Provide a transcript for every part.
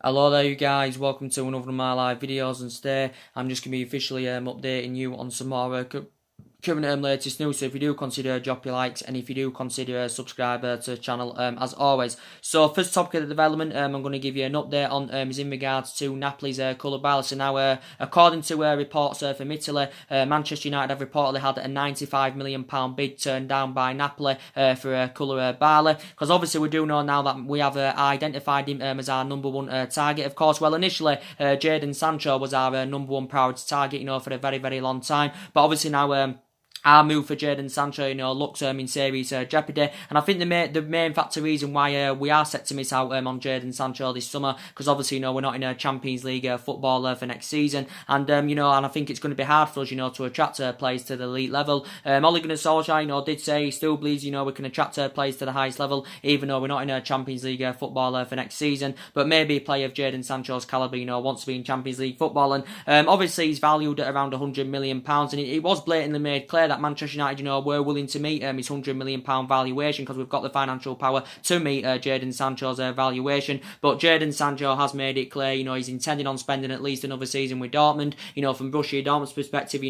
Hello there you guys, welcome to another of my live videos, and today I'm just going to be officially updating you on some more current latest news. So if you do consider drop your likes, and if you do consider subscribe to the channel as always. So first topic of the development, I'm going to give you an update on is in regards to Napoli's Koulibaly. So now according to reports from Italy, Manchester United have reportedly had a £95 million bid turned down by Napoli for Koulibaly, because obviously we do know now that we have identified him as our number one target. Of course, well, initially Jadon Sancho was our number one priority target, for a very, very long time, but obviously now our move for Jadon Sancho, looks in serious jeopardy, and I think the main factor reason why we are set to miss out on Jadon Sancho this summer, because obviously we're not in a Champions League football for next season, and and I think it's going to be hard for us to attract players to the elite level. Ole Gunnar Solskjaer did say he still believes we can attract players to the highest level, even though we're not in a Champions League football for next season. But maybe a player of Jadon Sancho's calibre wants to be in Champions League football, and obviously he's valued at around £100 million, and it was blatantly made clear that Manchester United, were willing to meet his £100 million valuation, because we've got the financial power to meet Jadon Sancho's valuation. But Jadon Sancho has made it clear, he's intending on spending at least another season with Dortmund. From Borussia Dortmund's perspective,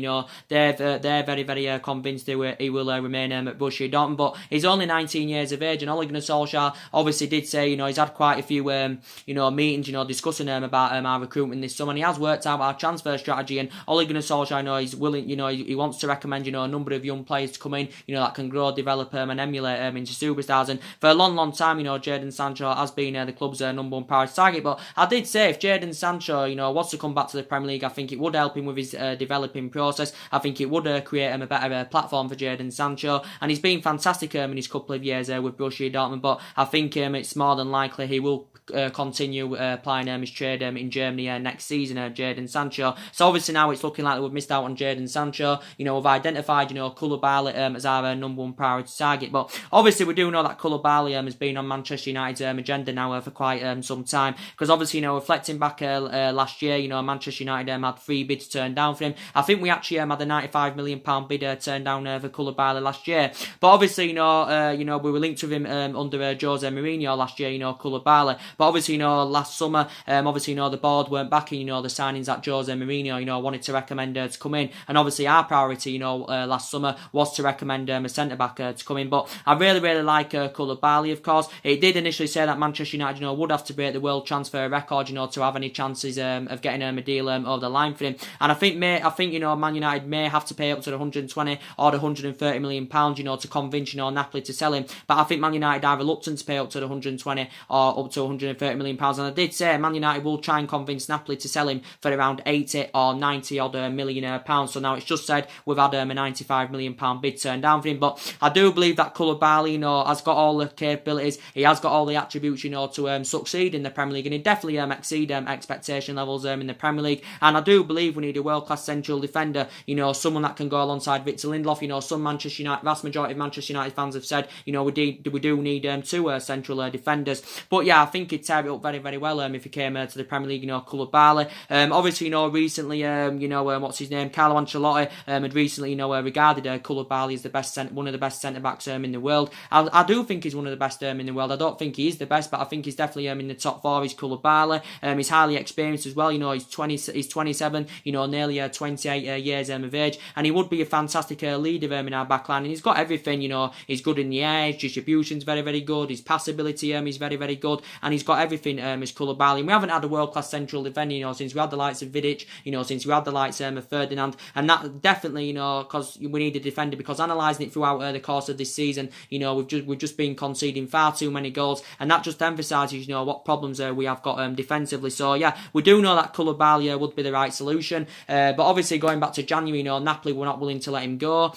they're very, very convinced he will remain at Borussia Dortmund. But he's only 19 years of age, and Ole Gunnar Solskjaer obviously did say, he's had quite a few, meetings, discussing about our recruitment this summer, and he has worked out our transfer strategy. And Ole Gunnar Solskjaer, he's willing, he wants to recommend, a number of young players to come in, that can grow, develop and emulate into superstars. And for a long time, Jadon Sancho has been the club's number one priority target. But I did say, if Jadon Sancho, wants to come back to the Premier League, I think it would help him with his developing process. I think it would create him a better platform for Jadon Sancho, and he's been fantastic in his couple of years with Borussia Dortmund. But I think it's more than likely he will continue playing his trade in Germany next season, Jadon Sancho. So obviously now it's looking like we've missed out on Jadon Sancho. We've identified Koulibaly as our number one priority target, but obviously we do know that Koulibaly has been on Manchester United's agenda now for quite some time, because obviously reflecting back last year, Manchester United had 3 bids turned down for him. I think we actually had a £95 million bid turned down for Koulibaly last year, but obviously we were linked with him under Jose Mourinho last year, Koulibaly. But obviously, last summer, the board weren't backing, the signings that Jose Mourinho, wanted to recommend to come in. And obviously, our priority, last summer was to recommend a centre-back to come in. But I really, really like Koulibaly, of course. It did initially say that Manchester United, would have to break the world transfer record, to have any chances of getting a deal over the line for him. And I think, Man United may have to pay up to the 120 or the 130 million pounds, to convince, Napoli to sell him. But I think Man United are reluctant to pay up to the 120 or up to 130 million pounds. And I did say Man United will try and convince Napoli to sell him for around 80 or 90 odd million pounds. So now it's just said we've had a 95 million pound bid turned down for him. But I do believe that Koulibaly, has got all the capabilities. He has got all the attributes, to succeed in the Premier League, and he definitely exceed expectation levels in the Premier League. And I do believe we need a world-class central defender, someone that can go alongside Victor Lindelof. Some Manchester United, vast majority of Manchester United fans have said, we do need 2 central defenders. But yeah, I think he'd tear it up very, very well if he came to the Premier League, Koulibaly. Obviously, recently, what's his name, Carlo Ancelotti had recently, regarded Koulibaly as one of the best centre-backs in the world. I do think he's one of the best in the world. I don't think he is the best, but I think he's definitely in the top 4. He's Koulibaly. He's highly experienced as well. He's 27, nearly 28 years of age, and he would be a fantastic leader in our backline. And he's got everything. He's good in the air. His distribution's very, very good. His passability is very, very good, and he's got everything as Koulibaly. And we haven't had a world-class central defender, since we had the likes of Vidic, since we had the likes of Ferdinand, and that definitely, because we need a defender, because analysing it throughout the course of this season, we've just been conceding far too many goals, and that just emphasises, what problems we have got defensively. So yeah, we do know that Koulibaly would be the right solution, but obviously going back to January, Napoli were not willing to let him go.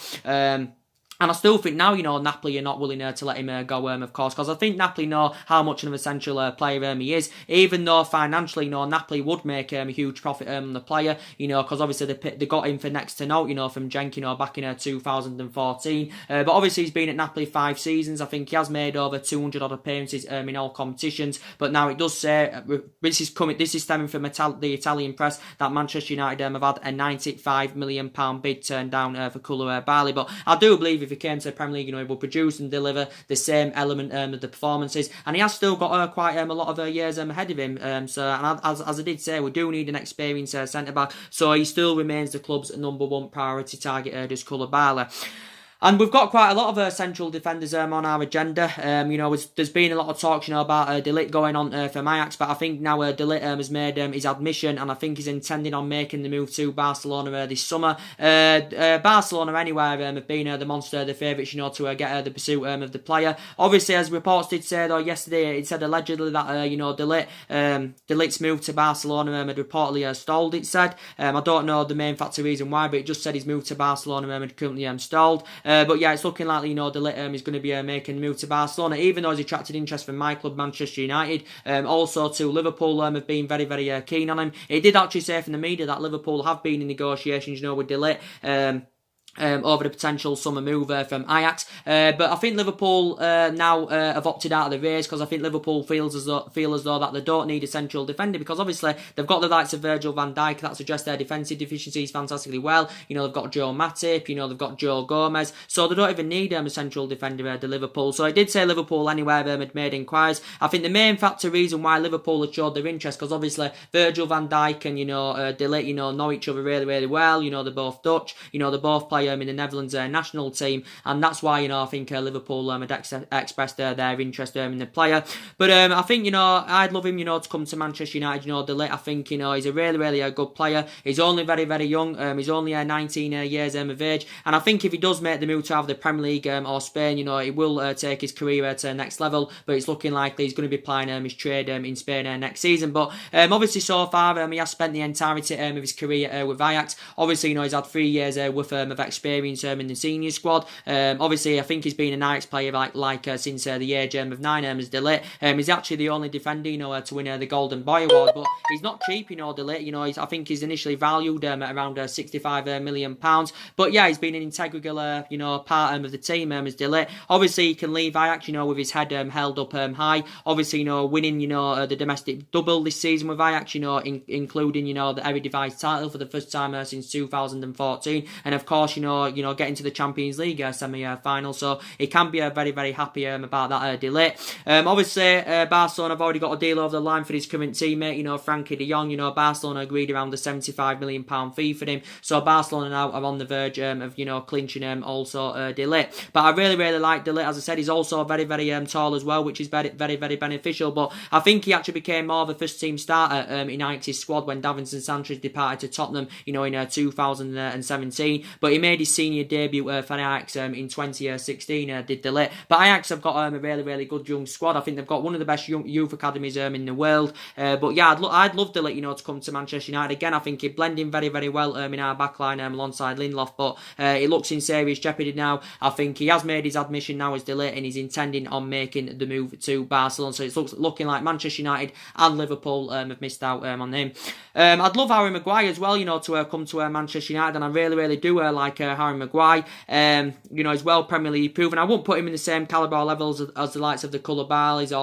And I still think now, Napoli are not willing to let him go, of course, because I think Napoli know how much of an essential player he is, even though financially, Napoli would make a huge profit on the player, because obviously they got him for next to no, from Genk, back in 2014. But obviously he's been at Napoli 5 seasons. I think he has made over 200 odd appearances in all competitions. But now it does say, this is stemming from the Italian press, that Manchester United have had a £95 million bid turned down for Koulibaly. But I do believe if he came to the Premier League, he would produce and deliver the same element of the performances. And he has still got quite a lot of years ahead of him. And as I did say, we do need an experienced centre-back. So he still remains the club's #1 priority target, just Koulibaly. And we've got quite a lot of central defenders on our agenda. There's been a lot of talk, about De Ligt going on for Ajax, but I think now De Ligt has made his admission, and I think he's intending on making the move to Barcelona this summer. Barcelona, anyway, have been the monster, the favourites, to get the pursuit of the player. Obviously, as reports did say, though, yesterday, it said allegedly that, De Ligt's move to Barcelona had reportedly stalled, it said. I don't know the main factor reason why, but it just said his move to Barcelona had currently stalled. But yeah, it's looking likely, De Ligt is going to be making the move to Barcelona, even though he's attracted interest from my club, Manchester United. Also, to Liverpool have been very, very keen on him. It did actually say from the media that Liverpool have been in negotiations, with De Ligt. Over the potential summer move from Ajax. But I think Liverpool now have opted out of the race, because I think Liverpool feel as though that they don't need a central defender, because obviously they've got the likes of Virgil van Dijk that's addressed their defensive deficiencies fantastically well. They've got Joe Matip, they've got Joe Gomez, so they don't even need a central defender to Liverpool. So I did say Liverpool anyway had made inquiries. I think the main factor reason why Liverpool had showed their interest, because obviously Virgil van Dijk and De Ligt know each other really, really well. They're both Dutch. They both play in the Netherlands national team, and that's why I think Liverpool had expressed their interest in the player. But I think I'd love him to come to Manchester United. De Ligt, I think he's a really, really good player. He's only very, very young. He's only 19 years of age, and I think if he does make the move to either the Premier League or Spain, he will take his career to the next level. But it's looking likely he's going to be playing his trade in Spain next season. But obviously so far he has spent the entirety of his career with Ajax. Obviously he's had 3 years worth of experience in the senior squad. Obviously I think he's been an Ajax player since the age of 9 as De Ligt. He's actually the only defender to win the Golden Boy Award, but he's not cheap, De Ligt. I think he's initially valued at around £65 million. But yeah, he's been an integral part of the team as De Ligt. Obviously he can leave Ajax with his head held up high. Obviously winning the domestic double this season with Ajax, including the Eredivisie title for the first time since 2014, and of course getting to the Champions League semi-final. So he can be very, very happy about that De Ligt. Obviously Barcelona have already got a deal over the line for his current teammate, Frankie de Jong. Barcelona agreed around the £75 million fee for him, so Barcelona now are on the verge of clinching also De Ligt. But I really, really like De Ligt. As I said, he's also very, very tall as well, which is very, very, very beneficial. But I think he actually became more of a first team starter in Ajax's squad when Davinson Sanchez departed to Tottenham in 2017. But he made his senior debut for Ajax in 2016, did De Ligt. But Ajax have got a really, really good young squad. I think they've got one of the best youth academies in the world. But yeah, I'd love De Ligt to come to Manchester United. Again, I think he'd blend in very, very well in our backline alongside Lindelof. But it looks in serious jeopardy now. I think he has made his admission now as De Ligt, and he's intending on making the move to Barcelona. So it's looking like Manchester United and Liverpool have missed out on him. I'd love Harry Maguire as well, to come to Manchester United, and I really, really do like Harry Maguire. He's well Premier League proven. I won't put him in the same calibre levels as the likes of the Koulibalys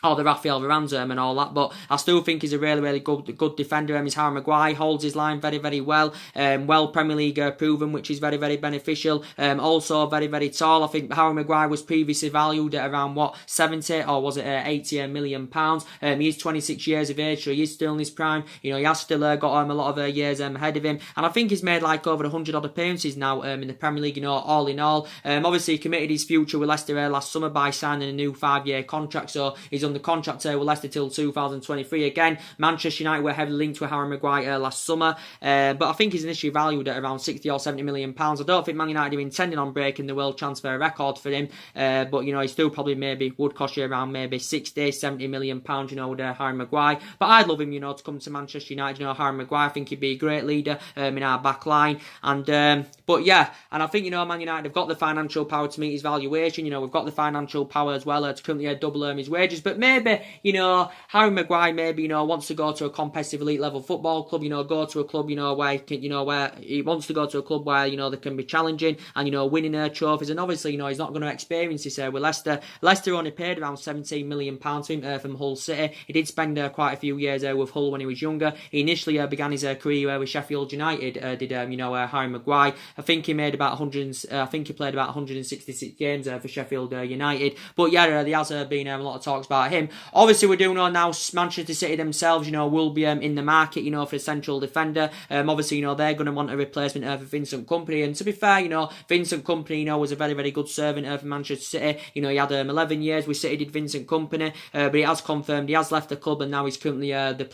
or the Rafael Varane's and all that, but I still think he's a really, really good defender. He's Harry Maguire, holds his line very, very well. Well Premier League proven, which is very, very beneficial. Also very, very tall. I think Harry Maguire was previously valued at around 70 or was it 80 million pounds. He's 26 years of age, so he is still in his prime. He has still got a lot of years ahead of him, and I think he's made over 100 odd appearances now in the Premier League. All in all, obviously he committed his future with Leicester last summer by signing a new 5-year contract, so he's on the contract with Leicester till 2023. Again, Manchester United were heavily linked with Harry Maguire last summer, but I think he's initially valued at around 60 or 70 million pounds. I don't think Man United are intending on breaking the world transfer record for him, but he still probably maybe would cost you around maybe 60, 70 million pounds, with Harry Maguire. But I'd love him, to come to Manchester United. Harry Maguire, I think he'd be a great leader in our back line, and but yeah, and I think Man United have got the financial power to meet his valuation. We've got the financial power as well to currently double his wages. But maybe, you know, Harry Maguire maybe, you know, wants to go to a competitive elite level football club, you know, go to a club, you know, where he can, you know, where he wants to go to a club where, you know, they can be challenging and, you know, winning trophies. And obviously, you know, he's not going to experience this with Leicester. Leicester only paid around £17 million for him from Hull City. He did spend quite a few years with Hull when he was younger. He initially began his career with Sheffield United. You know, Harry Maguire. I think he made about 100. I think he played about 166 games for Sheffield United. But yeah, there has been a lot of talks about him. Obviously, we do know now Manchester City themselves, you know, will be in the market, you know, for a central defender. Obviously, you know, they're going to want a replacement for Vincent Kompany. And to be fair, you know, Vincent Kompany, you know, was a very, very good servant for Manchester City. You know, he had 11 years with City, did Vincent Kompany, but he has confirmed he has left the club, and now he's currently the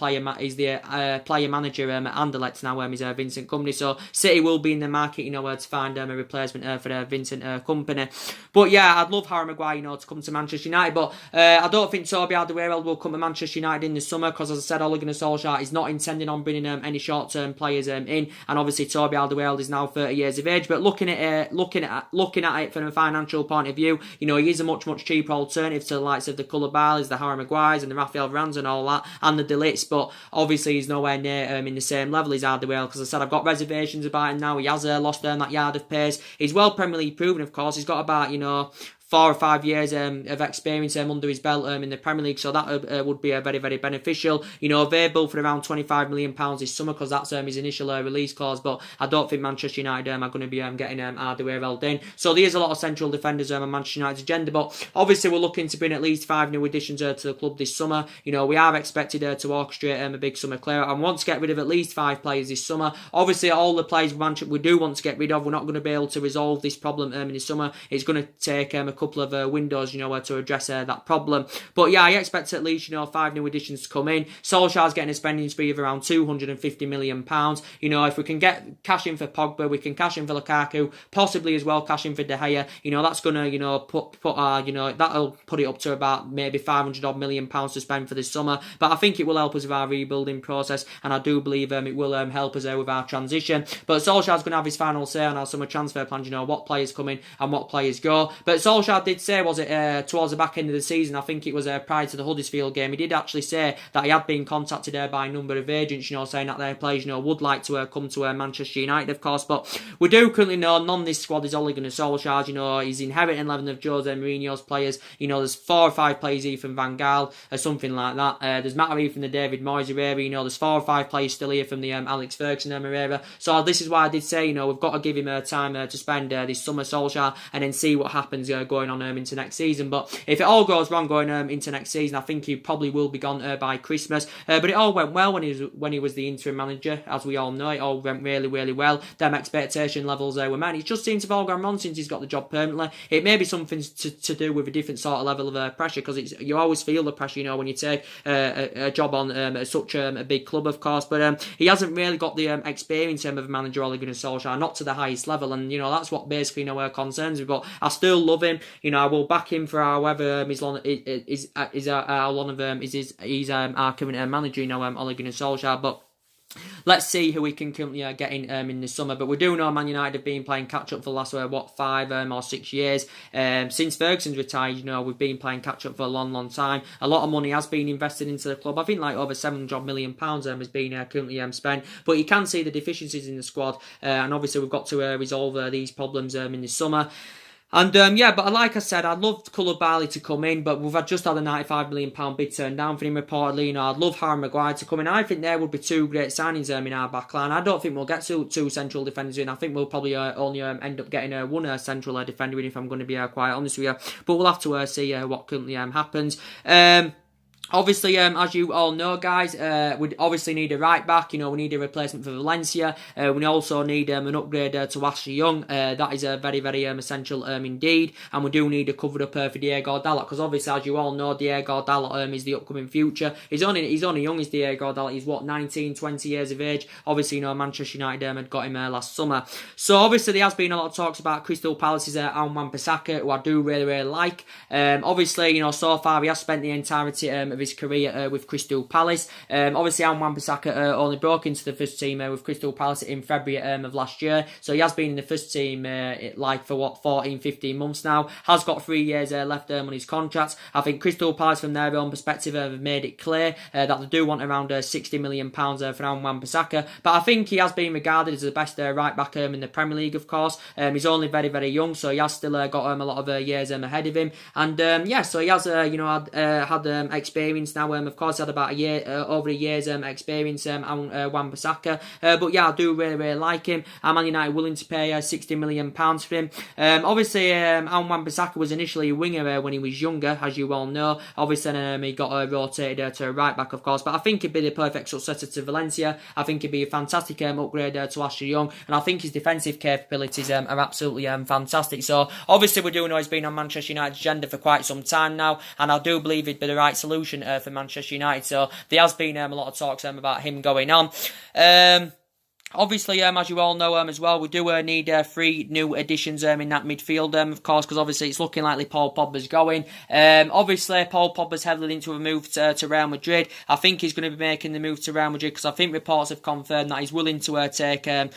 player manager at Anderlecht now. Is Vincent Kompany. So City will be in the market, you know, to find a replacement for Vincent Kompany. But yeah, I'd love Harry Maguire, you know, to come to Manchester United. But I don't think Toby Alderweireld will come to Manchester United in the summer, because as I said, Ole Gunnar Solskjaer is not intending on bringing any short-term players in. And obviously Toby Alderweireld is now 30 years of age. But looking at it from a financial point of view, you know, he is a much cheaper alternative to the likes of the Koulibalys, the Harry Maguires, and the Raphael Varans and all that, and the De Ligt. But obviously he's nowhere near in the same level as Alderweireld, because I said I've got reservations about him now. He has lost that yard of pace. He's well Premier League proven, of course. He's got about, you know, 4 or 5 years of experience under his belt in the Premier League, so that would be very, very beneficial. You know, available for around £25 million this summer, because that's his initial release clause. But I don't think Manchester United are going to be getting Alderweireld in. So there's a lot of central defenders on Manchester United's agenda. But obviously we're looking to bring at least 5 new additions to the club this summer. You know, we are expected to orchestrate a big summer clear out, and want to get rid of at least 5 players this summer. Obviously, all the players we do want to get rid of, we're not going to be able to resolve this problem in the summer. It's going to take a couple of windows, you know, to address that problem. But yeah, I expect at least, you know, 5 new additions to come in. Solskjaer's getting a spending spree of around £250 million. You know, if we can get cash in for Pogba, we can cash in for Lukaku, possibly as well cash in for De Gea. You know, that's gonna, you know, that'll put it up to about maybe £500 million to spend for this summer. But I think it will help us with our rebuilding process, and I do believe it will help us with our transition. But Solskjaer's going to have his final say on our summer transfer plans, you know, what players come in and what players go. But Solskjaer did say, was it towards the back end of the season, I think it was prior to the Huddersfield game, he did actually say that he had been contacted by a number of agents, you know, saying that their players, you know, would like to come to Manchester United, of course. But we do currently know none of this squad is Ole Gunnar Solskjaer's. You know, he's inheriting 11 of Jose Mourinho's players. You know, there's 4 or 5 players here from Van Gaal or something like that. There's Mattery from the David Moyes era. You know, there's 4 or 5 players still here from the Alex Ferguson era. So this is why I did say, you know, we've got to give him time to spend this summer, Solskjaer, and then see what happens going on into next season. But if it all goes wrong going into next season, I think he probably will be gone by Christmas. But it all went well when he was the interim manager, as we all know. It all went really, really well. Them expectation levels were met. It just seems to have all gone wrong since he's got the job permanently. It may be something to do with a different sort of level of pressure, because you always feel the pressure, you know, when you take a job on at such a big club, of course. But he hasn't really got the experience of a manager, Ole Gunnar Solskjaer, not to the highest level, and you know that's what basically, you know, concerns me. But I still love him. You know, I will back him for however he's our current manager, you know, Ole Gunnar Solskjaer. But let's see who we can currently get in the summer. But we do know Man United have been playing catch-up for the last, 5 or 6 years. Since Ferguson's retired, you know, we've been playing catch-up for a long, long time. A lot of money has been invested into the club. I think like over £700 million has been currently spent. But you can see the deficiencies in the squad. And obviously we've got to resolve these problems in the summer. And yeah, but like I said, I'd love Koulibaly to come in, but we've just had a £95 million bid turned down for him reportedly. You know, I'd love Harry Maguire to come in. I think there would be 2 great signings in our backline. I don't think we'll get 2 central defenders in. I think we'll probably only end up getting 1 central defender in, if I'm going to be quite honest with you. But we'll have to see what currently happens. Obviously, as you all know, guys, we obviously need a right back. You know, we need a replacement for Valencia. We also need an upgrade to Ashley Young. That is very, very essential indeed. And we do need a cover up for Diego Dalot, because obviously, as you all know, Diego Dalot is the upcoming future. He's only young as Diego Dalot. He's 19, 20 years of age. Obviously, you know, Manchester United had got him last summer. So obviously, there has been a lot of talks about Crystal Palace's Wan-Bissaka, who I do really, really like. Obviously, you know, so far he has spent the entirety of of his career with Crystal Palace. Obviously, Wan-Bissaka only broke into the first team with Crystal Palace in February of last year, so he has been in the first team for 14-15 months now. Has got 3 years left on his contract. I think Crystal Palace, from their own perspective, have made it clear that they do want around £60 million for Wan-Bissaka, but I think he has been regarded as the best right back in the Premier League, of course. He's only very, very young, so he has still got a lot of years ahead of him, and so he has had experience now. Of course, had about over a year's experience on Wan-Bissaka, but yeah, I do really, really like him. Man United willing to pay £60 million for him. Obviously, Wan-Bissaka was initially a winger when he was younger, as you all know. Obviously, he got rotated to a right back, of course, but I think he'd be the perfect successor to Valencia. I think he'd be a fantastic upgrade to Ashley Young, and I think his defensive capabilities are absolutely fantastic. So obviously, we do know he's been on Manchester United's agenda for quite some time now, and I do believe he'd be the right solution for Manchester United. So there has been a lot of talks about him going on. Obviously, as you all know as well, we do need 3 new additions in that midfield, of course, because obviously it's looking likely Paul Pogba's going. Obviously, Paul Pogba's heavily linked to a move to Real Madrid. I think he's going to be making the move to Real Madrid because I think reports have confirmed that he's willing to take a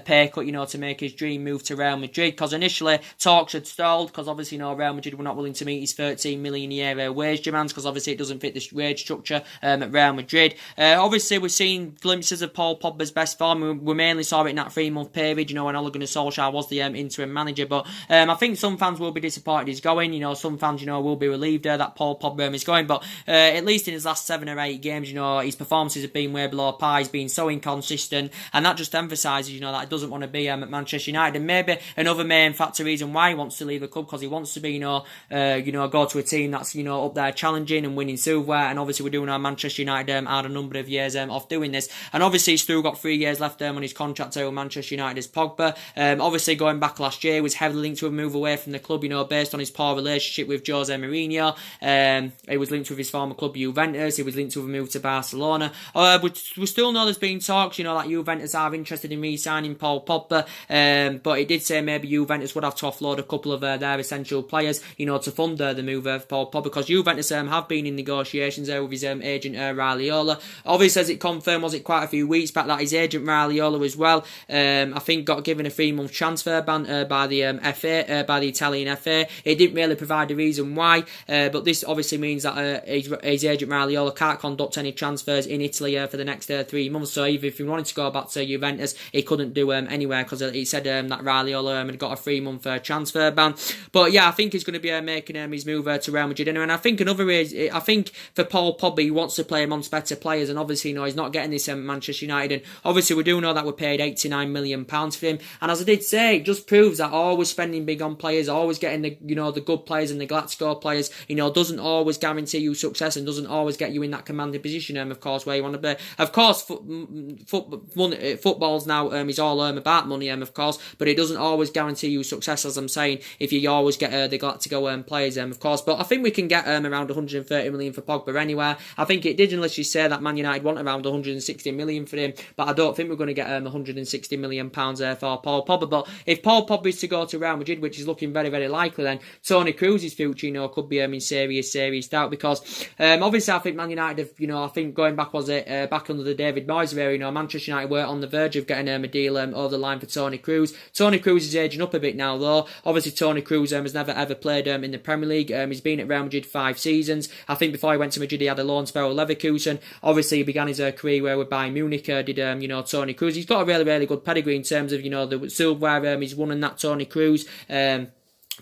pay cut, to make his dream move to Real Madrid, because initially talks had stalled because obviously, Real Madrid were not willing to meet his 13 million a year wage demands, because obviously it doesn't fit the wage structure at Real Madrid. Obviously, we've seen glimpses of Paul Pogba's best form. We mainly saw it in that 3-month period, when Ole Gunnar Solskjaer was the interim manager. But I think some fans will be disappointed he's going. Some fans, will be relieved that Paul Pogba is going. But at least in his last 7 or 8 games, his performances have been way below par. He's been so inconsistent, and that just emphasises, that he doesn't want to be at Manchester United. And maybe another main factor reason why he wants to leave the club, because he wants to be, go to a team that's, up there challenging and winning silverware. And obviously, we're doing our Manchester United had a number of years off doing this. And obviously, he's still got 3 years left on his contract with Manchester United as Pogba. Obviously, going back last year, he was heavily linked to a move away from the club, based on his poor relationship with Jose Mourinho. He was linked with his former club Juventus. He was linked to a move to Barcelona. We still know there's been talks, that Juventus are interested in re-signing Paul Pogba, but he did say maybe Juventus would have to offload a couple of their essential players, to fund the move of Paul Pogba, because Juventus have been in negotiations with his agent Raiola. Obviously, as it confirmed, was it quite a few weeks back, that his agent Raiola as well, I think got given a 3-month transfer ban by the FA, by the Italian FA. It didn't really provide a reason why, but this obviously means that his agent Raiola can't conduct any transfers in Italy for the next 3 months. So even if he wanted to go back to Juventus, he couldn't do anywhere, because he said that Raiola had got a 3-month transfer ban. But yeah, I think he's going to be making his move to Real Madrid anyway. And I think another reason, I think for Paul Pogba, he wants to play amongst better players, and obviously, he's not getting this Manchester United. And obviously, we do know that we paid £89 million for him, and as I did say, it just proves that always spending big on players, always getting the the good players and the Glasgow players, doesn't always guarantee you success, and doesn't always get you in that commanding position, of course, where you want to be. Of course, football's now is all about money, of course, but it doesn't always guarantee you success, as I'm saying, if you always get the Glasgow players, of course. But I think we can get around 130 million for Pogba anywhere. I think it did unless you say that Man United want around 160 million for him, but I don't think we're going to get 160 million pounds for Paul Pogba. But if Paul Pogba is to go to Real Madrid, which is looking very, very likely, then Toni Kroos's future, could be in serious doubt, because obviously I think Man United have, I think going back, was it back under the David Moyes era, Manchester United were on the verge of getting a deal over the line for Toni Kroos. Toni Kroos is aging up a bit now, though. Obviously, Toni Kroos has never ever played in the Premier League. He's been at Real Madrid 5 seasons. I think before he went to Madrid, he had a loan spell at Leverkusen. Obviously, he began his career with Bayern Munich. Did Toni Kroos? He's got a really, really good pedigree in terms of the silverware he's won in that, Toni Kroos.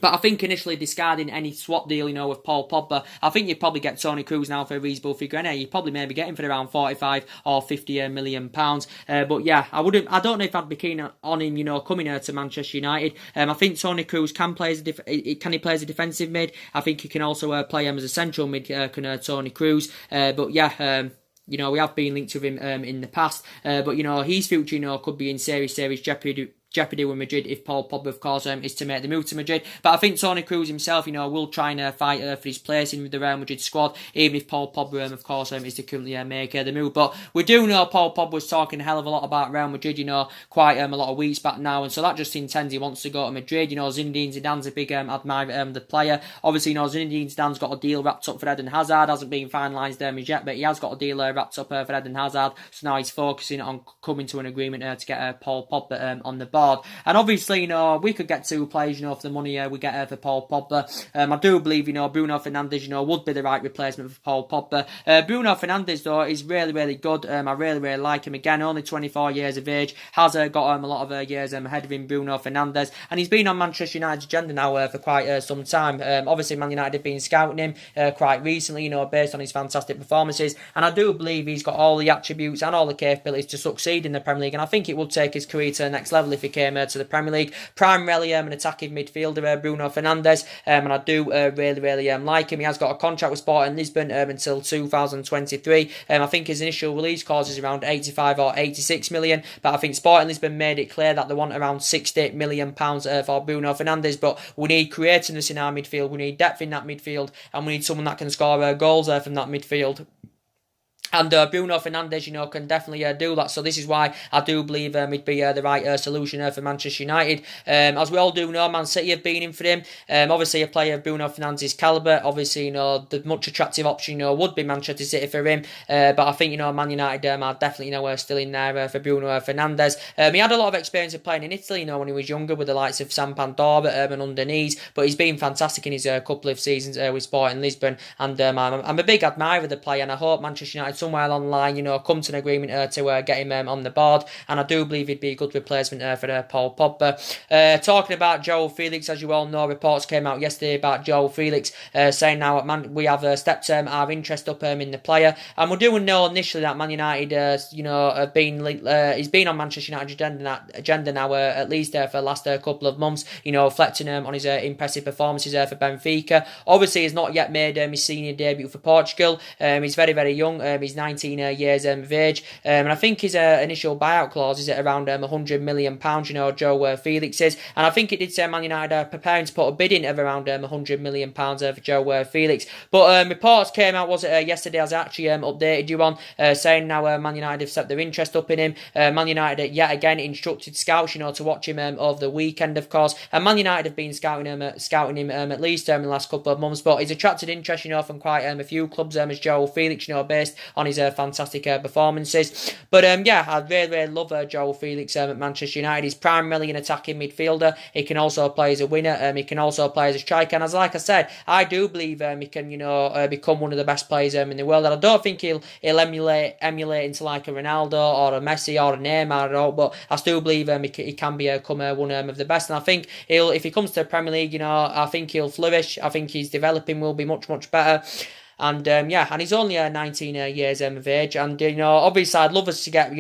But I think initially discarding any swap deal, with Paul Pogba, I think you'd probably get Toni Kroos now for a reasonable figure. You probably maybe get him for around 45 or 50 million pounds. But yeah, I don't know if I'd be keen on him, coming here to Manchester United. I think Toni Kroos can play as he play as a defensive mid. I think he can also play him as a central mid. Toni Kroos. But yeah. We have been linked to him in the past, but his future, could be in serious jeopardy with Madrid if Paul Pogba, of course, is to make the move to Madrid. But I think Toni Kroos himself, will try and fight for his place in the Real Madrid squad, even if Paul Pogba, of course, is to currently make the move. But we do know Paul Pogba was talking a hell of a lot about Real Madrid, quite a lot of weeks back now, and so that just intends he wants to go to Madrid. Zinedine Zidane's a big admirer of the player. Obviously, Zinedine Zidane's got a deal wrapped up for Eden Hazard, hasn't been finalised as yet, but he has got a deal wrapped up for Eden Hazard, so now he's focusing on coming to an agreement to get Paul Pogba on the board. And obviously, we could get 2 players, for the money we get for Paul Pogba. I do believe, Bruno Fernandes, would be the right replacement for Paul Pogba. Bruno Fernandes, though, is really, really good. I really, really like him. Again, only 24 years of age. Has got a lot of years ahead of him, Bruno Fernandes. And he's been on Manchester United's agenda now for quite some time. Obviously, Man United have been scouting him quite recently, based on his fantastic performances. And I do believe he's got all the attributes and all the capabilities to succeed in the Premier League. And I think it would take his career to the next level if he came to the Premier League. Primarily an attacking midfielder, Bruno Fernandes, and I do really, really like him. He has got a contract with Sporting Lisbon until 2023. I think his initial release clause is around 85 or 86 million, but I think Sporting Lisbon made it clear that they want around 60 million pounds for Bruno Fernandes. But we need creativeness in our midfield, we need depth in that midfield, and we need someone that can score goals from that midfield. And Bruno Fernandes, can definitely do that. So this is why I do believe he'd be the right solution for Manchester United. As we all do know, Man City have been in for him. Obviously, a player of Bruno Fernandes' calibre. Obviously, the much attractive option, would be Manchester City for him. But I think, Man United are definitely, still in there for Bruno Fernandes. He had a lot of experience of playing in Italy, when he was younger with the likes of Sampdoria and Underneath. But he's been fantastic in his couple of seasons with Sporting Lisbon. And I'm a big admirer of the player, and I hope Manchester United somewhere along the line, come to an agreement to get him on the board, and I do believe he'd be a good replacement for Paul Pogba. Talking about Joe Felix, as you all know, reports came out yesterday about Joe Felix saying now we have stepped our interest up in the player, and we do know initially that Man United, have been he's been on Manchester United's agenda now at least for the last couple of months, reflecting on his impressive performances for Benfica. Obviously, he's not yet made his senior debut for Portugal. He's very, very young. He's 19 years of age, and I think his initial buyout clause is at around £100 million, Joe Felix is, and I think it did say Man United are preparing to put a bid in of around £100 million for Joe Felix, but reports came out, was it yesterday, as I actually updated you on, saying now Man United have set their interest up in him. Man United yet again instructed scouts, to watch him over the weekend, of course, and Man United have been scouting him at least in the last couple of months, but he's attracted interest, from quite a few clubs as Joe Felix, based on his fantastic performances. But yeah, I really, really love Joe Felix at Manchester United. He's primarily an attacking midfielder. He can also play as a winner. He can also play as a striker. And like I said, I do believe he can, become one of the best players in the world. And I don't think he'll emulate into like a Ronaldo or a Messi or a Neymar at all. But I still believe he can become one of the best. And I think if he comes to the Premier League, I think he'll flourish. I think his developing will be much, much better. And yeah, and he's only 19 years of age. And obviously, I'd love us to get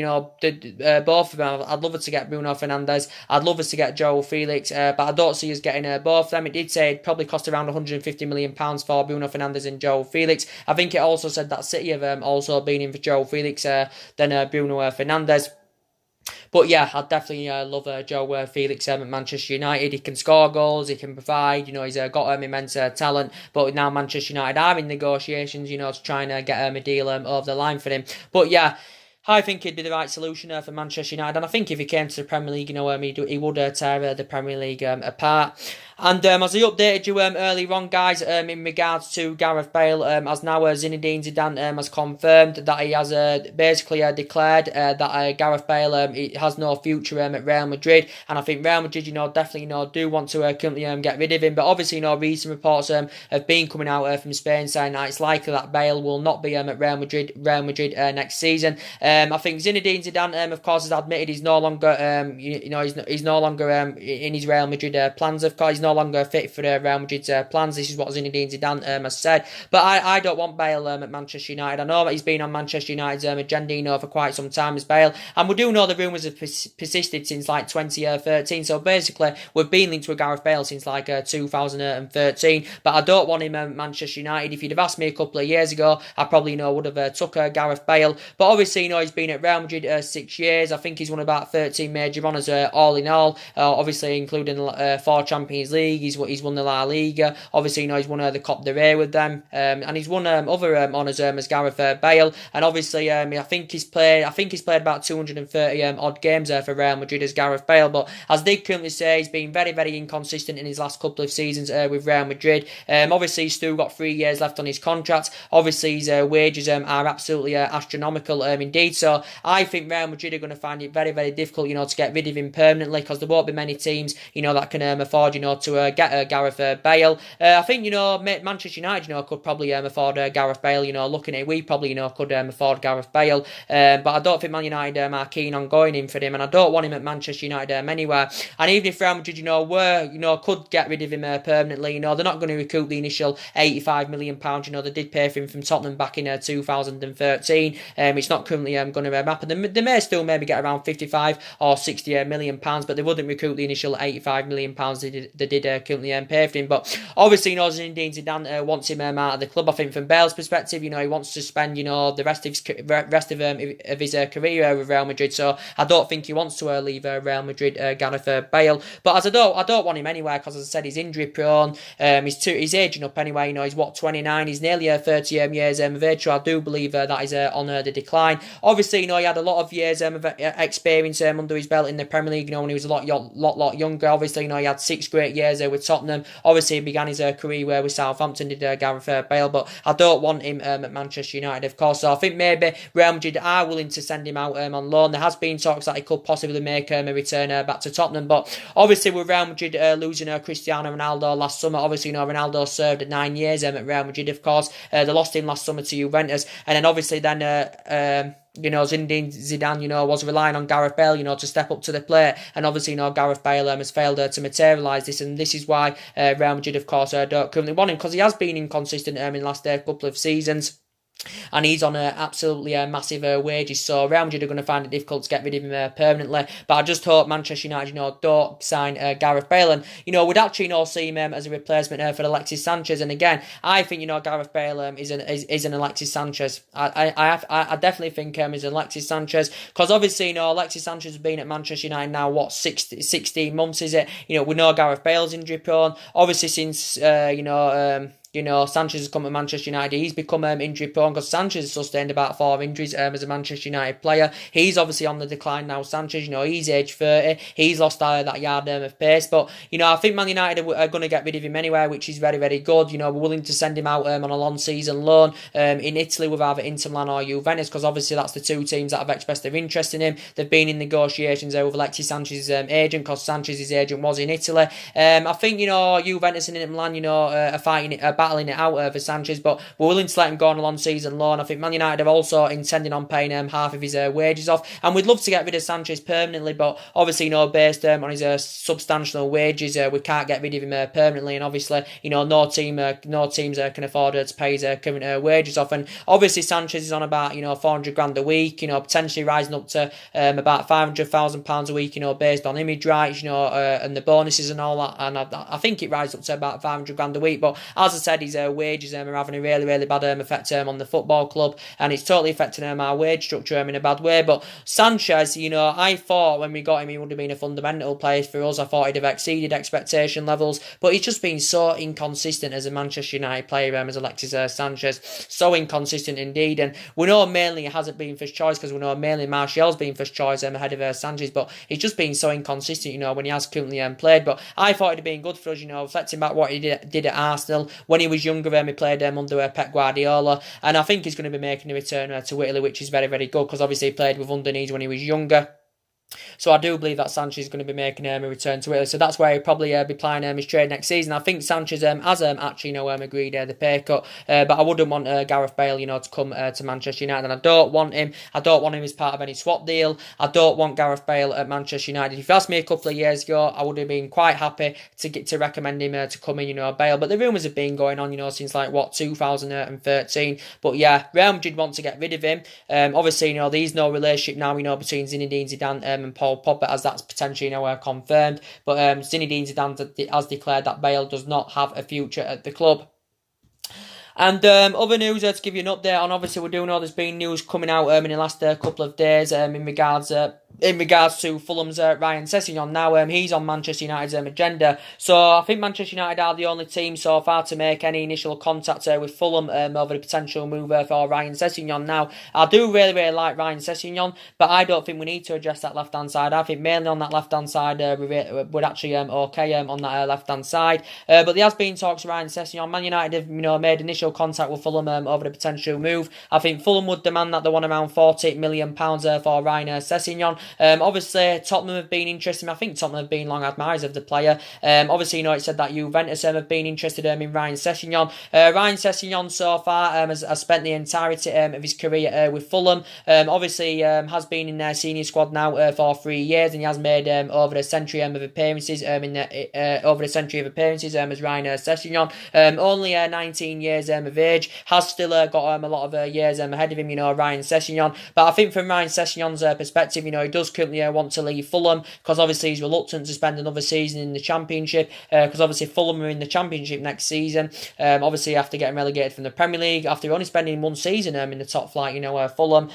both of them. I'd love us to get Bruno Fernandes. I'd love us to get Joe Felix. But I don't see us getting both of them. It did say it'd probably cost around £150 million for Bruno Fernandes and Joe Felix. I think it also said that City have also been in for Joe Felix than Bruno Fernandes. But yeah, I definitely love Joe Felix at Manchester United. He can score goals, he can provide, he's got immense talent. But now Manchester United are in negotiations, to try and get a deal over the line for him. But yeah, I think he'd be the right solution for Manchester United. And I think if he came to the Premier League, he would tear the Premier League apart. And as I updated you earlier on, guys, in regards to Gareth Bale, as now Zinedine Zidane has confirmed that he has basically declared that Gareth Bale has no future at Real Madrid. And I think Real Madrid, definitely do want to currently get rid of him. But obviously, recent reports have been coming out from Spain saying that it's likely that Bale will not be at Real Madrid next season. I think Zinedine Zidane, of course, has admitted he's no longer, he's no longer in his Real Madrid plans. Of course, he's no longer fit for Real Madrid's plans. This is what Zinedine Zidane has said. But I don't want Bale at Manchester United. I know that he's been on Manchester United's agenda, for quite some time as Bale, and we do know the rumours have persisted since like 2013. So basically, we've been linked with Gareth Bale since like 2013. But I don't want him at Manchester United. If you'd have asked me a couple of years ago, I probably would have took Gareth Bale. But obviously, he's been at Real Madrid 6 years. I think he's won about 13 major honours all in all. Obviously, including 4 Champions League. He's won the La Liga. Obviously, he's won the Copa del Rey with them, and he's won other honours as Gareth Bale. And obviously, I think he's played about 230 odd games for Real Madrid as Gareth Bale. But as they currently say, he's been very, very inconsistent in his last couple of seasons with Real Madrid. Obviously, he's still got 3 years left on his contract. Obviously, his wages are absolutely astronomical indeed. So I think Real Madrid are going to find it very, very difficult, to get rid of him permanently, because there won't be many teams, that can afford, to get Gareth Bale. I think, Manchester United, could probably afford Gareth Bale. Looking at it, we probably, could afford Gareth Bale. But I don't think Man United are keen on going in for him, and I don't want him at Manchester United anywhere. And even if Real Madrid, could get rid of him permanently, they're not going to recoup the initial £85 million. They did pay for him from Tottenham back in 2013. It's not currently going to happen. They may still maybe get around 55 or 60 million pounds, but they wouldn't recoup the initial 85 million pounds they did currently pay for him. But obviously, Zinedine Zidane wants him out of the club. I think from Bale's perspective, he wants to spend the rest of his career with Real Madrid. So I don't think he wants to leave Real Madrid, Gareth Bale. But as I don't want him anywhere, because as I said, he's injury prone. He's aging up anyway. He's 29. He's nearly 30 years of age. So I do believe that is on the decline. Obviously, he had a lot of years of experience under his belt in the Premier League. When he was a lot younger. Obviously, he had 6 great years with Tottenham. Obviously, he began his career with Southampton, did Gareth Bale. But I don't want him at Manchester United, of course. So I think maybe Real Madrid are willing to send him out on loan. There has been talks that he could possibly make a return back to Tottenham. But obviously, with Real Madrid losing Cristiano Ronaldo last summer, obviously, Ronaldo served 9 years at Real Madrid, of course. They lost him last summer to Juventus. And then obviously Zinedine Zidane, was relying on Gareth Bale, to step up to the plate. And obviously, Gareth Bale has failed to materialise this. And this is why Real Madrid, of course, don't currently want him, because he has been inconsistent in the last couple of seasons. And he's on absolutely massive wages, so Real Madrid are going to find it difficult to get rid of him permanently. But I just hope Manchester United, don't sign Gareth Bale, and we'd actually see him as a replacement for Alexis Sanchez. And again, I think Gareth Bale is an Alexis Sanchez. I definitely think is an Alexis Sanchez, because obviously Alexis Sanchez has been at Manchester United now 16 months, is it? We know Gareth Bale's injury prone. Obviously since Sanchez has come to Manchester United, he's become injury prone, because Sanchez has sustained about 4 injuries as a Manchester United player. He's obviously on the decline now, Sanchez. He's age 30. He's lost that yard of pace. But, I think Man United are going to get rid of him anyway, which is very, very good. We're willing to send him out on a long season loan in Italy with either Inter Milan or Juventus, because obviously that's the 2 teams that have expressed their interest in him. They've been in negotiations with Alexis Sanchez's agent, because Sanchez's agent was in Italy. I think, Juventus and Inter Milan, are battling it out for Sanchez, but we're willing to let him go on a long season loan. I think Man United are also intending on paying half of his wages off, and we'd love to get rid of Sanchez permanently, but obviously, based on his substantial wages, we can't get rid of him permanently, and obviously, no teams can afford to pay his current wages off. And obviously, Sanchez is on about 400 grand a week, potentially rising up to about £500,000 a week, based on image rights, and the bonuses and all that. And I think it rises up to about 500 grand a week. But as I said, his wages are having a really, really bad effect on the football club, and it's totally affecting our wage structure in a bad way. But Sanchez, I thought when we got him, he would have been a fundamental player for us. I thought he'd have exceeded expectation levels, but he's just been so inconsistent as a Manchester United player, as Alexis Sanchez. So inconsistent indeed. And we know mainly it hasn't been first choice, because we know mainly Martial's been first choice ahead of Sanchez, but he's just been so inconsistent, when he has currently played. But I thought it'd have been good for us, reflecting back what he did at Arsenal when he was younger. He played under Pep Guardiola, and I think he's going to be making a return to Italy, which is very, very good, because obviously he played with Udinese when he was younger. So I do believe that Sanchez is going to be making a return to Italy. So that's where he'll probably be playing his trade next season. I think Sanchez has actually agreed the pay cut, but I wouldn't want Gareth Bale to come to Manchester United, and I don't want him. I don't want him as part of any swap deal. I don't want Gareth Bale at Manchester United. If you asked me a couple of years ago, I would have been quite happy to recommend him to come in, Bale. But the rumours have been going on, since 2013. But yeah, Real Madrid want to get rid of him. Obviously, there's no relationship now, between Zinedine Zidane and Paul Pogba, as that's potentially confirmed. But Zinedine Zidane has declared that Bale does not have a future at the club. And other news to give you an update on, obviously we do know there's been news coming out in the last couple of days in regards to Fulham's Ryan Sessegnon. Now he's on Manchester United's agenda, so I think Manchester United are the only team so far to make any initial contact with Fulham over the potential move for Ryan Sessegnon. Now I do really like Ryan Sessegnon, but I don't think we need to address that left hand side. I think mainly on that left hand side we're actually okay on that left hand side. But there has been talks of Ryan Sessegnon. Man United have made initial contact with Fulham over the potential move. I think Fulham would demand that they want around £40 million for Ryan Sessegnon. Obviously Tottenham have been interested. I think Tottenham have been long admirers of the player. Obviously it said that Juventus have been interested in Ryan Sessegnon. Ryan Sessegnon so far has spent the entirety of his career with Fulham. Obviously has been in their senior squad now for 3 years, and he has made over a century of appearances as Ryan Sessegnon. Only 19 years of age, has still got a lot of years ahead of him, Ryan Sessegnon. But I think from Ryan Sessegnon's perspective, he does currently want to leave Fulham, because obviously he's reluctant to spend another season in the Championship, because obviously Fulham are in the Championship next season. Obviously after getting relegated from the Premier League, after only spending one season in the top flight, Fulham.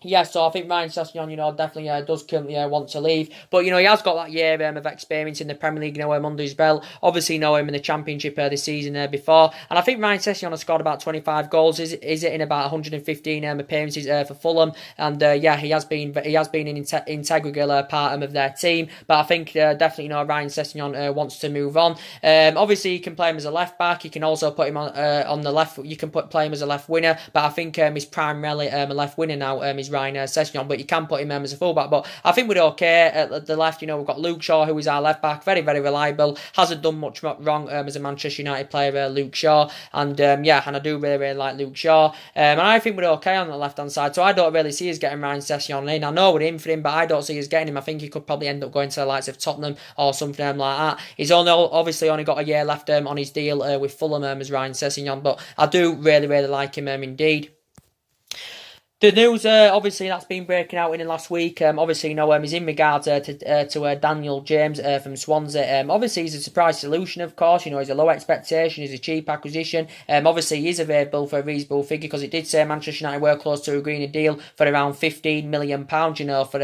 Yeah, so I think Ryan Sessegnon, definitely does currently want to leave. But, he has got that year of experience in the Premier League, under his belt. Obviously, him in the Championship this season before. And I think Ryan Sessegnon has scored about 25 goals. Is it in about 115 appearances for Fulham. And, yeah, he has been an integral part of their team. But I think definitely, Ryan Sessegnon wants to move on. Obviously, you can play him as a left-back. You can also put him on the left. You can play him as a left winger. But I think he's primarily a left winger now. He's Ryan Sessegnon, but you can put him as a fullback. But I think we're okay at the left. We've got Luke Shaw, who is our left back, very, very reliable, hasn't done much wrong as a Manchester United player, Luke Shaw. And yeah, and I do really, really like Luke Shaw. And I think we're okay on the left hand side, so I don't really see us getting Ryan Sessegnon in. I know we're in for him, but I don't see us getting him. I think he could probably end up going to the likes of Tottenham or something like that. He's obviously only got a year left on his deal with Fulham as Ryan Sessegnon, but I do really, really like him indeed. The news, obviously, that's been breaking out in the last week. Obviously, is in regards to Daniel James from Swansea. Obviously, he's a surprise solution, of course. He's a low expectation. He's a cheap acquisition. Obviously, he is available for a reasonable figure, because it did say Manchester United were close to agreeing a deal for around £15 million, for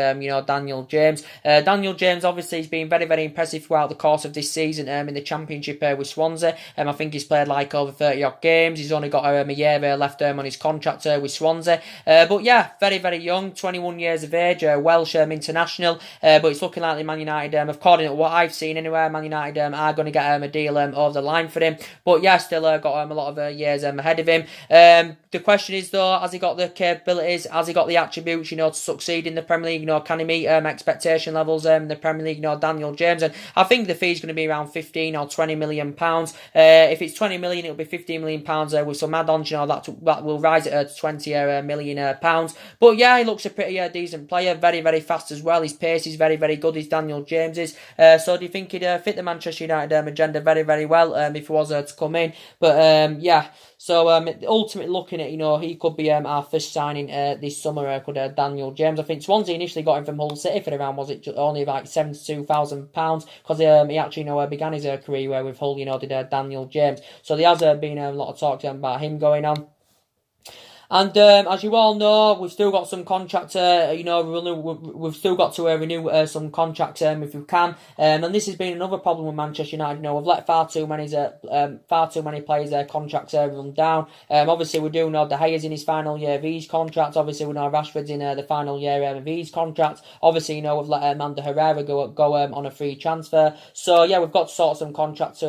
Daniel James. Daniel James, obviously, has been very, very impressive throughout the course of this season in the Championship with Swansea. I think he's played over 30-odd games. He's only got a year left on his contract with Swansea. But yeah, very, very young, 21 years of age, Welsh international. But it's looking like Man United, according to what I've seen anyway, Man United are going to get a deal over the line for him. But yeah, still got a lot of years ahead of him. The question is, though, has he got the capabilities? Has he got the attributes, to succeed in the Premier League? Can he meet expectation levels in the Premier League? Daniel James. And I think the fee's going to be around 15 or 20 million pounds. If it's 20 million, it'll be 15 million pounds with some add-ons. That will rise it to 20 million pounds. But yeah, he looks a pretty decent player. Very, very fast as well. His pace is very, very good. His Daniel James is. So do you think he'd fit the Manchester United agenda very, very well if he was to come in? But yeah. So ultimately looking at, he could be our first signing this summer, could Daniel James. I think Swansea initially got him from Hull City for around, was it only like £72,000, because he actually began his career with Hull, did Daniel James. So there has been a lot of talk about him going on. And as you all know, we've still got some contracts, we've still got to renew some contracts if we can. And this has been another problem with Manchester United. We've let far too many players' contracts run down. Obviously, we do know De Gea's in his final year of his contract. Obviously, we know Rashford's in the final year of his contract. Obviously, we've let Amanda Herrera go on a free transfer. So yeah, we've got to sort some contract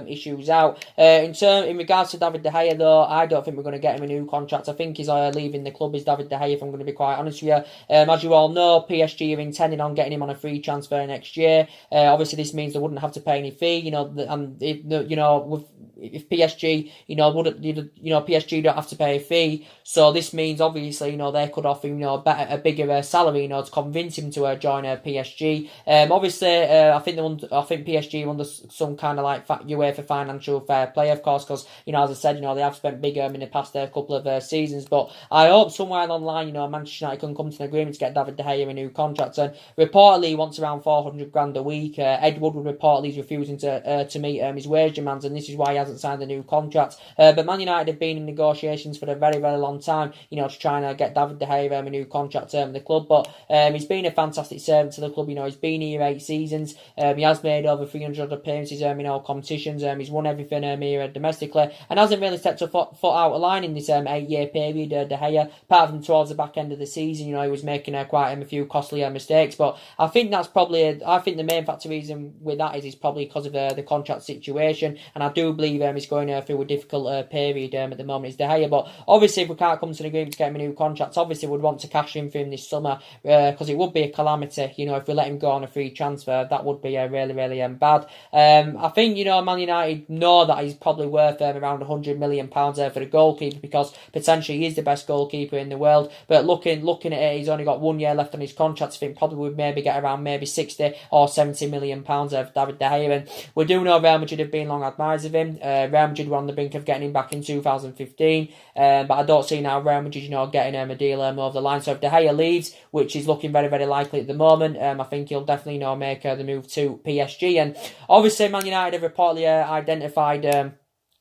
issues out. In regards to David De Gea, though, I don't think we're going to get him a new contract contract. I think he's leaving the club is David De Gea, if I'm going to be quite honest with you. As you all know, PSG are intending on getting him on a free transfer next year. Obviously, this means they wouldn't have to pay any fee, and if PSG, PSG don't have to pay a fee, so this means obviously, they could offer him, a bigger salary, to convince him to join PSG. Obviously, I think PSG are under some kind of like UEFA financial fair play, of course, because as I said, they have spent big in the past couple of seasons. But I hope somewhere along the line, Manchester United can come to an agreement to get David De Gea a new contract. And reportedly, he wants around 400 grand a week. Ed Woodward reportedly is refusing to meet his wage demands, and this is why he hasn't signed a new contract. But Man United have been in negotiations for a very, very long time, to try and get David De Gea a new contract in the club. But he's been a fantastic servant to the club. He's been here 8 seasons. He has made over 300 appearances in all competitions. He's won everything here domestically, and hasn't really stepped a foot out of line in this 8-year period. De Gea, apart from towards the back end of the season, he was making quite a few costly mistakes. But I think that's probably, I think the main factor reason with that is probably because of the contract situation, and I do believe he's going through a difficult period at the moment. Is De Gea, but obviously if we can't come to an agreement to get him a new contract, obviously we'd want to cash in for him this summer, because it would be a calamity. If we let him go on a free transfer, that would be really, really bad. I think Man United know that he's probably worth around £100 million for the goalkeeper, because potentially he is the best goalkeeper in the world. But looking at it, he's only got 1 year left on his contract. I think probably would maybe get around maybe 60 or 70 million pounds of David De Gea. And we do know Real Madrid have been long admirers of him. Real Madrid were on the brink of getting him back in 2015, but I don't see now Real Madrid, getting a deal over the line. So if De Gea leaves, which is looking very, very likely at the moment, I think he'll definitely make the move to PSG. And obviously Man United have reportedly identified.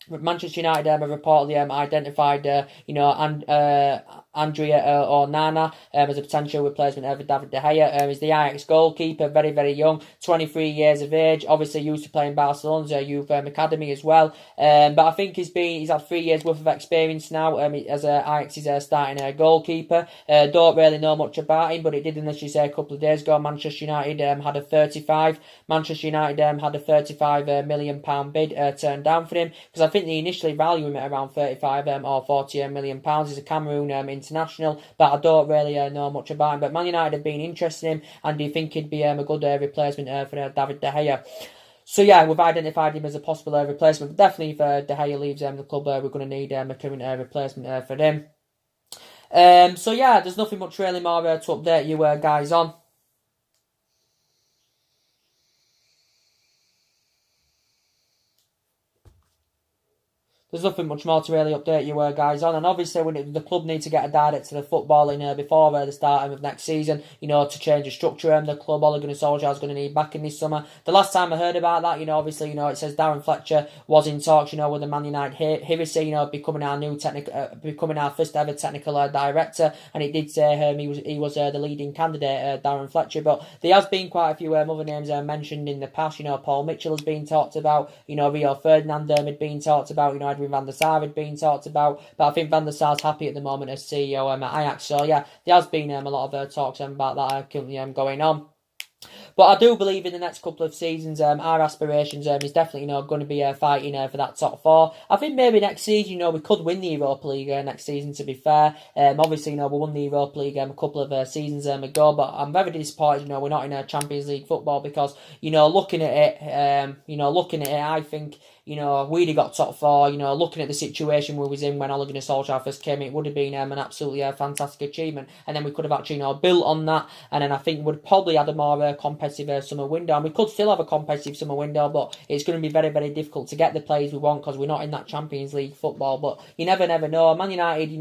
Manchester United have reportedly identified, Andrea Onana as a potential replacement of David De Gea. He's the Ajax goalkeeper, very, very young, 23 years of age, obviously used to playing Barcelona's youth academy as well. But I think he's had 3 years worth of experience now as Ajax's starting goalkeeper. Don't really know much about him, but it did initially say a couple of days ago Manchester United had a 35 million pound bid turned down for him, because I think they initially value him at around 35 or 40 million pounds. He's a Cameroon international, but I don't really know much about him. But Man United have been interested in him, and do you think he'd be a good replacement for David De Gea? So yeah, we've identified him as a possible replacement. But definitely if De Gea leaves the club, we're going to need a current replacement for him. So yeah, there's nothing much really more to update you guys on. There's nothing much more to really update you guys on. And obviously the club need to get a director of football in before the start of next season, to change the structure of the club. Ole Gunnar Solskjaer is going to need backing this summer. The last time I heard about that, obviously, it says Darren Fletcher was in talks, with the Man United Heresy, becoming our first ever technical director. And it did say he was the leading candidate, Darren Fletcher. But there has been quite a few other names mentioned in the past. Paul Mitchell has been talked about, Rio Ferdinand had been talked about, Edwin van der Sar had been talked about, but I think van der Sar's happy at the moment as CEO at Ajax. So yeah, there has been a lot of talks about that currently going on. But I do believe in the next couple of seasons, our aspirations is definitely going to be fighting for that top 4. I think maybe next season, we could win the Europa League next season, to be fair. Obviously, we won the Europa League a couple of seasons ago, but I'm very disappointed, we're not in a Champions League football, because, looking at it, I think, we'd have got top 4. Looking at the situation we was in when Ole Gunnar Solskjaer first came, it would have been an absolutely fantastic achievement, and then we could have actually built on that, and then I think we'd probably had a more competitive summer window, and we could still have a competitive summer window, but it's going to be very, very difficult to get the players we want, because we're not in that Champions League football. But you never know. Man United,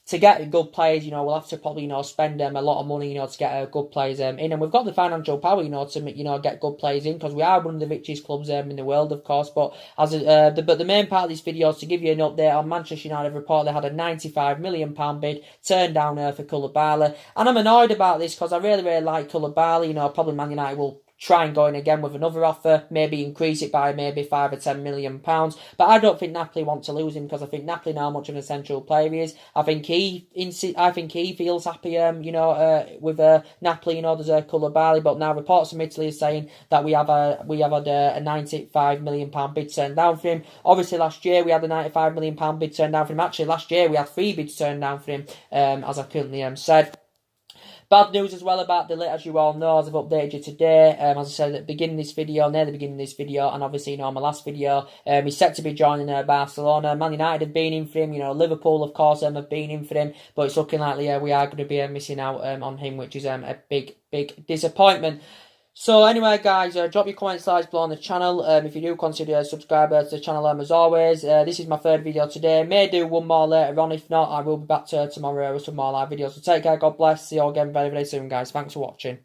to get good players, we'll have to probably, spend a lot of money, to get good players in. And we've got the financial power, to get good players in, because we are one of the richest clubs in the world, of course. But but the main part of this video is to give you an update on Manchester United. Reportedly had a £95 million bid turned down for Koulibaly. And I'm annoyed about this, because I really, really like Koulibaly. Probably Man United will try and go in again with another offer, maybe increase it by maybe £5 or £10 million. But I don't think Napoli want to lose him, because I think Napoli know how much of an essential player he is. I think he feels happy, with Napoli. There's a Koulibaly, but now reports from Italy are saying that we had a £95 million bid turned down for him. Obviously, last year we had a £95 million bid turned down for him. Actually, last year we had 3 bids turned down for him, as I currently said. Bad news as well about De Ligt, as you all know, as I've updated you today. As I said at the beginning of this video, near the beginning of this video, and obviously, my last video, he's set to be joining Barcelona. Man United have been in for him, Liverpool, of course, have been in for him, but it's looking like we are going to be missing out on him, which is a big disappointment. So anyway, guys, drop your comments, likes below on the channel. If you do consider subscriber to the channel, as always, this is my 3rd video today. May do one more later on. If not, I will be back tomorrow with some more live videos. So take care, God bless. See you all again very, very soon, guys. Thanks for watching.